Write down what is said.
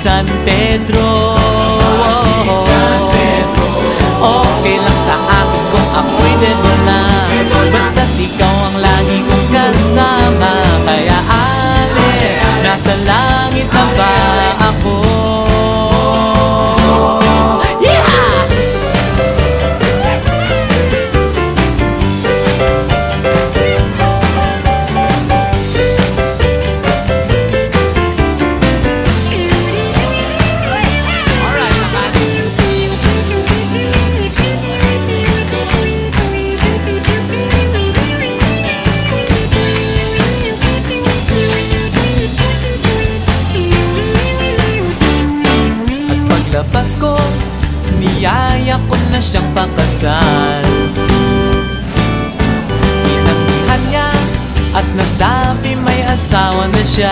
San Pedro. Okay lang sa akin kung ako'y dedo na, basta't ikaw ang lagi kong kasama. Kaya ale, nasa langit na ba ako? Paglabas ko, niyaya ko na siyang pakasal. Inanggihan niya at nasabi may asawa na siya.